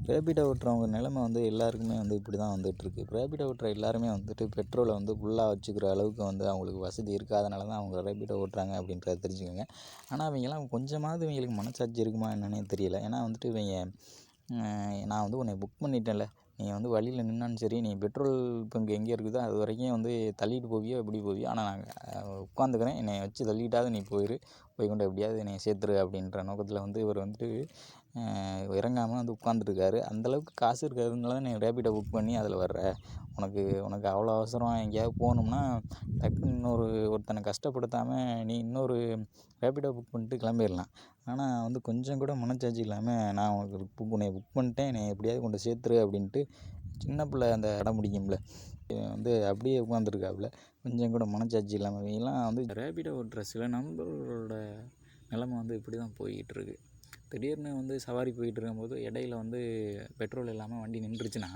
ரேபிடோ ஓட்டுறவங்க நிலைமை வந்து எல்லாருக்குமே வந்து இப்படி தான் வந்துகிட்ருக்கு. ரேபிடோ ஓட்டுற எல்லாருமே வந்துட்டு பெட்ரோலை வந்து ஃபுல்லாக வச்சுக்கிற அளவுக்கு வந்து அவங்களுக்கு வசதி இருக்காதனால தான் அவங்க ரேபிடோ ஓட்டுறாங்க அப்படின்றத தெரிஞ்சுக்கோங்க. ஆனால் அவங்கலாம் கொஞ்சமாவது இவங்களுக்கு மனசாட்சி இருக்குமா என்னன்னே தெரியல. ஏன்னா வந்துட்டு இவங்க நான் வந்து உன்னை புக் பண்ணிட்டேன்ல, நீ வந்து வழியில் நின்னாலும் சரி, நீ பெட்ரோல் பங்க் எங்கே இருக்குதோ அது வரைக்கும் வந்து தள்ளிட்டு போவியோ எப்படி போவியோ, ஆனால் நான் உட்காந்துக்கிறேன், என்னை வச்சு தள்ளிட்டாவது நீ போய் கொண்டு எப்படியாவது என்னை சேர்த்துரு அப்படின்ற நோக்கத்தில் வந்து இவர் வந்துட்டு இறங்காமல் வந்து உட்காந்துருக்காரு. அந்தளவுக்கு காசு இருக்கிறதுனால தான் நீ ரேபிடோ புக் பண்ணி அதில் வர்ற. உனக்கு அவ்வளோ அவசரம், எங்கேயாவது போகணும்னா டக்குன்னு ஒருத்தனை கஷ்டப்படுத்தாமல் நீ இன்னொரு ரேபிடோ புக் பண்ணிட்டு கிளம்பிடலாம். ஆனால் வந்து கொஞ்சம் கூட மனச்சாட்சி இல்லாமல் நான் உன்னை புக் பண்ணிட்டேன், என்னை எப்படியாவது கொண்டு சேர்த்துரு அப்படின்ட்டு சின்ன பிள்ளை அந்த அடம் பிடிக்கும்ல, வந்து அப்படியே உட்காந்துருக்காப்புல. கொஞ்சம் கூட மனச்சாட்சி இல்லாமல் இவங்கெல்லாம் வந்து ரேபிடோ ஓட்டுற சில நண்பர்களோட நிலமை வந்து இப்படி தான் போய்கிட்டுருக்கு. திடீர்னு வந்து சவாரி போயிட்டு இருக்கும்போது இடையில வந்து பெட்ரோல் இல்லாமல் வண்டி நின்றுச்சுன்னா